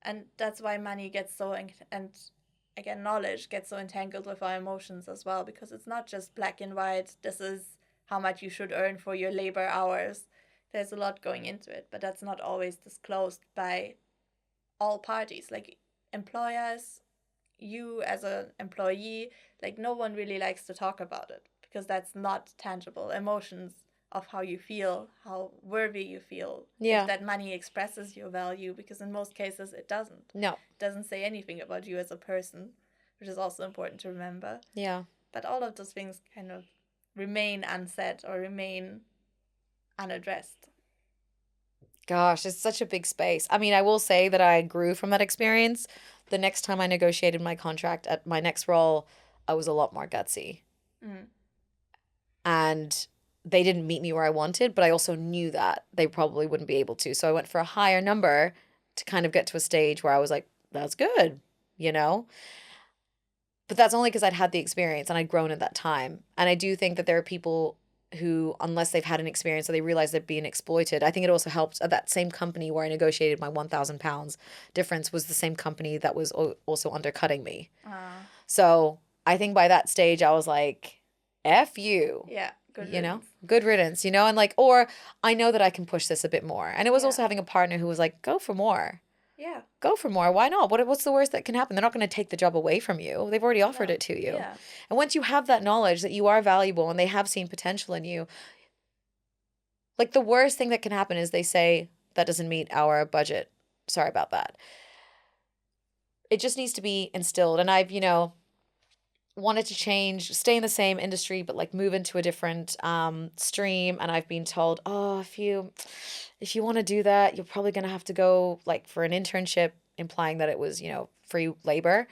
And that's why money gets so, and again, knowledge gets so entangled with our emotions as well, because it's not just black and white. This is how much you should earn for your labor hours. There's a lot going into it, but that's not always disclosed by all parties. Like employers, you as an employee, like no one really likes to talk about it because that's not tangible emotions of how you feel, how worthy you feel, if that money expresses your value, because in most cases it doesn't. No. It doesn't say anything about you as a person, which is also important to remember. Yeah. But all of those things kind of remain unsaid or remain unaddressed. Gosh, it's such a big space. I mean, I will say that I grew from that experience. The next time I negotiated my contract at my next role, I was a lot more gutsy. Mm. And they didn't meet me where I wanted, but I also knew that they probably wouldn't be able to. So I went for a higher number to kind of get to a stage where I was like, that's good, you know? But that's only because I'd had the experience and I'd grown at that time. And I do think that there are people who, unless they've had an experience or they realize they're being exploited, I think it also helped at that same company where I negotiated my £1,000 difference was the same company that was also undercutting me. So I think by that stage I was like, F you. Yeah, good you know, riddance. good riddance, you know, and like, or I know that I can push this a bit more. And it was Yeah. also having a partner who was like, go for more. Yeah. Go for more. Why not? What's the worst that can happen? They're not going to take the job away from you. They've already offered No. it to you. Yeah. And once you have that knowledge that you are valuable and they have seen potential in you, like the worst thing that can happen is they say, that doesn't meet our budget. Sorry about that. It just needs to be instilled. And I've, wanted to change, stay in the same industry, but like move into a different stream. And I've been told, oh, if you want to do that, you're probably gonna have to go like for an internship, implying that it was, free labor.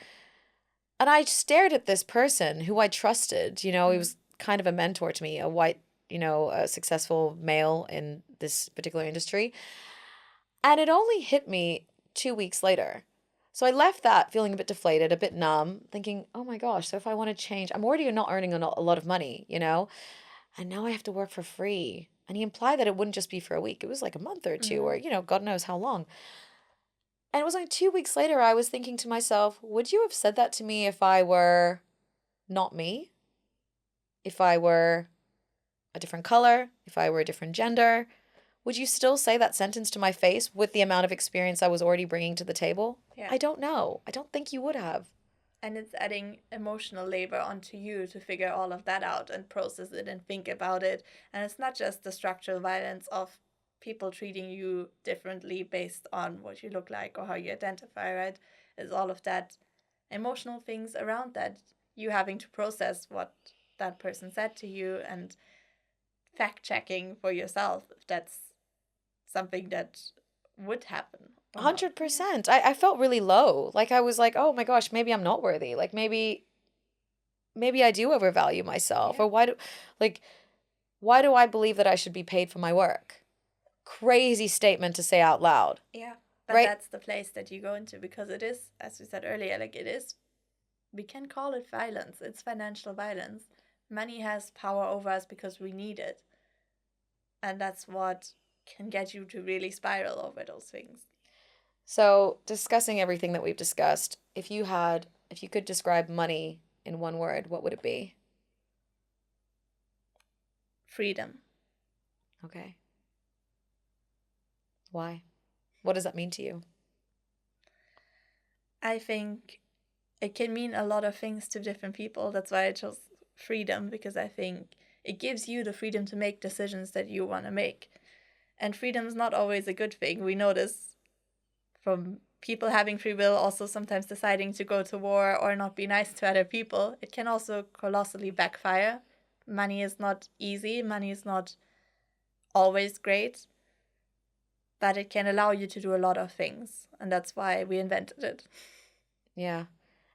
And I stared at this person who I trusted, he was kind of a mentor to me, a white, a successful male in this particular industry. And it only hit me 2 weeks later. So I left that feeling a bit deflated, a bit numb, thinking, oh my gosh, so if I want to change, I'm already not earning a lot of money, and now I have to work for free. And he implied that it wouldn't just be for a week. It was like a month or two or, God knows how long. And it was like 2 weeks later, I was thinking to myself, would you have said that to me if I were not me? If I were a different color? If I were a different gender? Would you still say that sentence to my face with the amount of experience I was already bringing to the table? Yeah. I don't know. I don't think you would have. And it's adding emotional labor onto you to figure all of that out and process it and think about it. And it's not just the structural violence of people treating you differently based on what you look like or how you identify, right? It's all of that emotional things around that. You having to process what that person said to you and fact checking for yourself if that's something that would happen. 100%. I felt really low. Like I was like, oh my gosh, maybe I'm not worthy. Like maybe I do overvalue myself. Yeah. Or why do I believe that I should be paid for my work? Crazy statement to say out loud. Yeah. But right? That's the place that you go into because it is, as we said earlier, like it is, we can call it violence. It's financial violence. Money has power over us because we need it. And that's what can get you to really spiral over those things. So, discussing everything that we've discussed, if you could describe money in one word, what would it be? Freedom. Okay. Why? What does that mean to you? I think it can mean a lot of things to different people. That's why I chose freedom, because I think it gives you the freedom to make decisions that you want to make. And freedom is not always a good thing. We know this from people having free will, also sometimes deciding to go to war or not be nice to other people. It can also colossally backfire. Money is not easy. Money is not always great. But it can allow you to do a lot of things. And that's why we invented it. Yeah.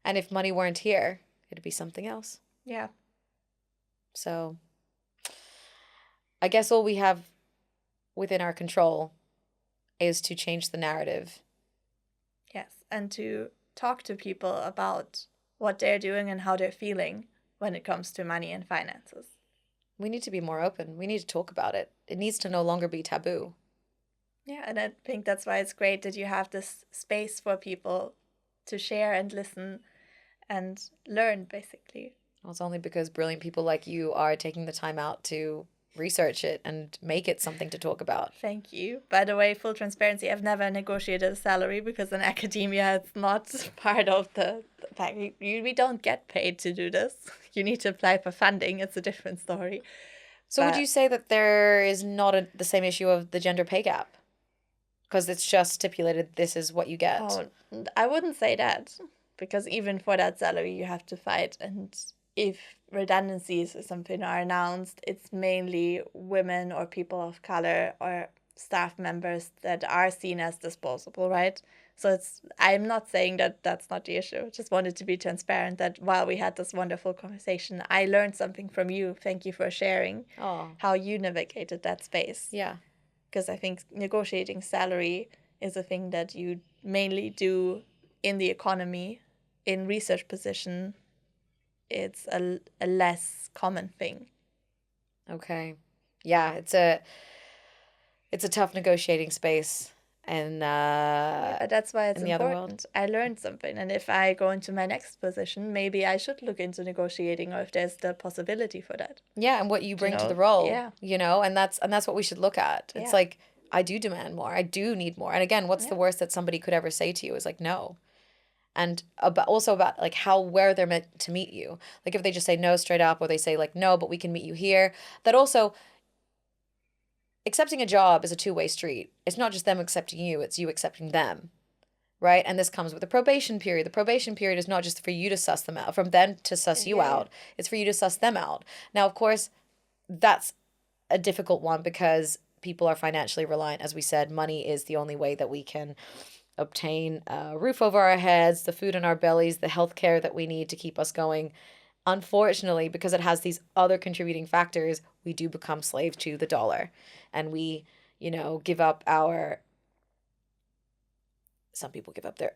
And if money weren't here, it'd be something else. Yeah. So I guess all we have within our control is to change the narrative. Yes. And to talk to people about what they're doing and how they're feeling when it comes to money and finances. We need to be more open. We need to talk about it. It needs to no longer be taboo. Yeah, and I think that's why it's great that you have this space for people to share and listen and learn, basically. Well, it's only because brilliant people like you are taking the time out to research it and make it something to talk about. Thank you. By the way, full transparency, I've never negotiated a salary because in academia it's not part of the fact. We don't get paid to do this. You need to apply for funding. It's a different story. So would you say that there is not the same issue of the gender pay gap? Because it's just stipulated this is what you get. Oh, I wouldn't say that, because even for that salary you have to fight. And if redundancies or something are announced, it's mainly women or people of color or staff members that are seen as disposable, right? So I'm not saying that that's not the issue. Just wanted to be transparent that while we had this wonderful conversation, I learned something from you. Thank you for sharing how you navigated that space. Yeah. Because I think negotiating salary is a thing that you mainly do in the economy. In research position, it's a less common thing. Okay. Yeah, it's a tough negotiating space. And that's why it's in the other world. important. I learned something. And if I go into my next position, maybe I should look into negotiating, or if there's the possibility for that. Yeah, and what you bring to the role. Yeah. And that's what we should look at. It's like, I do demand more. I do need more. And again, what's the worst that somebody could ever say to you is like, no. And also about like where they're meant to meet you. Like if they just say no straight up, or they say like, no, but we can meet you here. That also, accepting a job is a two-way street. It's not just them accepting you, it's you accepting them. Right? And this comes with the probation period. The probation period is not just for you to suss them out, from them to suss you out. It's for you to suss them out. Now, of course, that's a difficult one because people are financially reliant. As we said, money is the only way that we can obtain a roof over our heads, the food in our bellies, the health care that we need to keep us going. Unfortunately, because it has these other contributing factors, we do become slaves to the dollar. And we, give up some people give up their,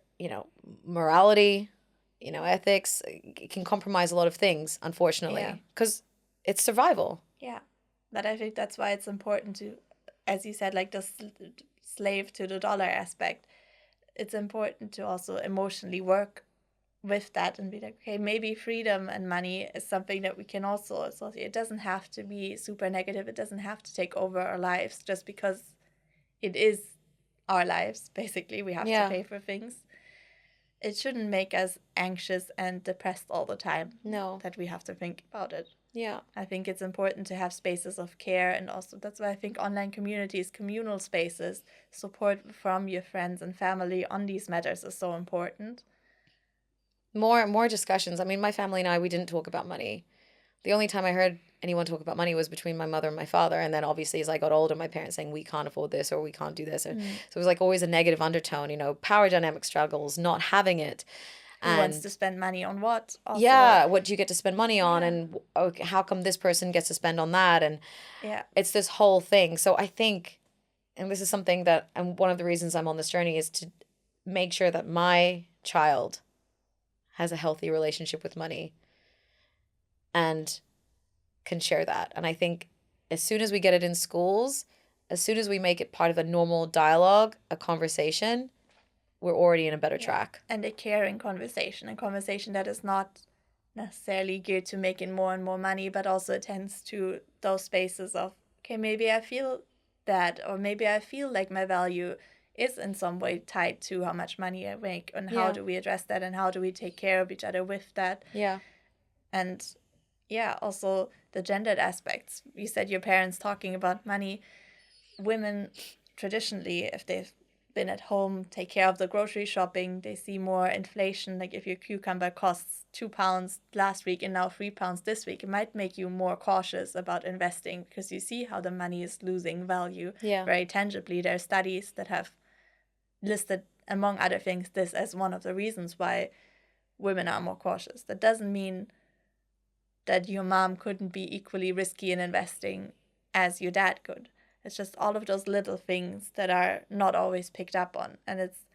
morality, ethics. It can compromise a lot of things, unfortunately, because it's survival. Yeah. But I think that's why it's important to, as you said, like the slave to the dollar aspect, it's important to also emotionally work with that and be like, okay, maybe freedom and money is something that we can also associate. It doesn't have to be super negative. It doesn't have to take over our lives just because it is our lives. Basically, we have to pay for things. It shouldn't make us anxious and depressed all the time. No. That we have to think about it. Yeah. I think it's important to have spaces of care, and also that's why I think online communities, communal spaces, support from your friends and family on these matters is so important. More discussions. I mean, my family and I, we didn't talk about money. The only time I heard anyone talk about money was between my mother and my father. And then obviously as I got older, my parents saying, we can't afford this or we can't do this. So it was like always a negative undertone, power dynamic struggles, not having it. Who wants to spend money on what? Also, what do you get to spend money on? And okay, how come this person gets to spend on that? And it's this whole thing. So I think, and this is something that, and one of the reasons I'm on this journey is to make sure that my child has a healthy relationship with money and can share that. And I think as soon as we get it in schools, as soon as we make it part of a normal dialogue, a conversation, we're already in a better track. And a caring conversation, a conversation that is not necessarily geared to making more and more money, but also attends to those spaces of, okay, maybe I feel bad, or maybe I feel like my value is in some way tied to how much money I make, and how do we address that, and how do we take care of each other with that. And also the gendered aspects. You said your parents talking about money. Women traditionally, if they've been at home, take care of the grocery shopping, they see more inflation. Like if your cucumber costs £2 last week and now £3 this week, it might make you more cautious about investing, because you see how the money is losing value very tangibly. There are studies that have listed, among other things, this as one of the reasons why women are more cautious. That doesn't mean that your mom couldn't be equally risky in investing as your dad could. It's just all of those little things that are not always picked up on. And it's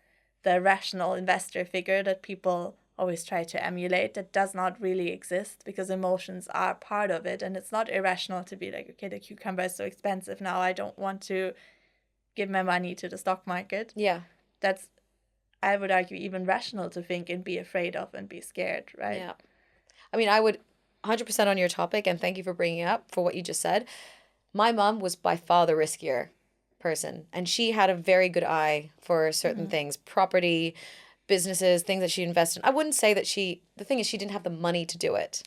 the rational investor figure that people always try to emulate, that does not really exist, because emotions are part of it. And it's not irrational to be like, okay, the cucumber is so expensive now, I don't want to give my money to the stock market. Yeah. That's, I would argue, even rational to think and be afraid of and be scared, right? Yeah. I mean, I would 100% on your topic, and thank you for bringing it up for what you just said. My mom was by far the riskier person, and she had a very good eye for certain things, property, businesses, things that she invested in. I wouldn't say that the thing is, she didn't have the money to do it.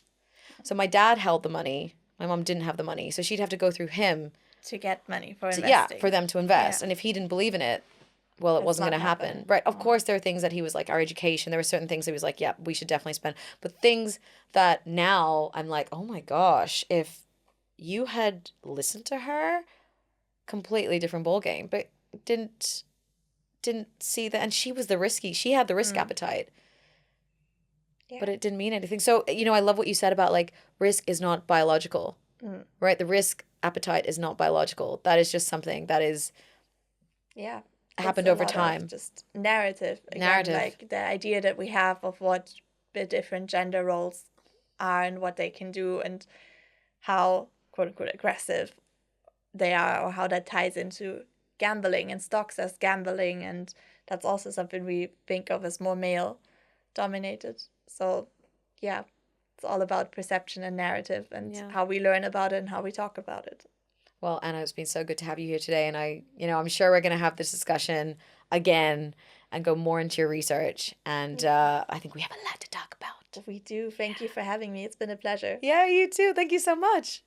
So my dad held the money. My mom didn't have the money. So she'd have to go through him To get money for to, investing. for them to invest. Yeah. And if he didn't believe in it, well, it It's wasn't not going to happen. happening. Right. Of course, there are things that he was like, our education. There were certain things that he was like, yeah, we should definitely spend. But things that now I'm like, oh my gosh, if you had listened to her, completely different ball game. But didn't see that. And she was she had the risk appetite. Yeah. But it didn't mean anything. So, I love what you said about like risk is not biological, right? The risk appetite is not biological. That is just something that is Yeah. happened It's a over lot of time. just narrative. Again, Narrative. like the idea that we have of what the different gender roles are and what they can do and how, quote unquote, aggressive they are, or how that ties into gambling and stocks as gambling. And that's also something we think of as more male dominated. So, yeah, it's all about perception and narrative and Yeah. how we learn about it and how we talk about it. Well, Anna, it's been so good to have you here today. And I'm sure we're going to have this discussion again and go more into your research. And I think we have a lot to talk about. We do. Thank you for having me. It's been a pleasure. Yeah, you too. Thank you so much.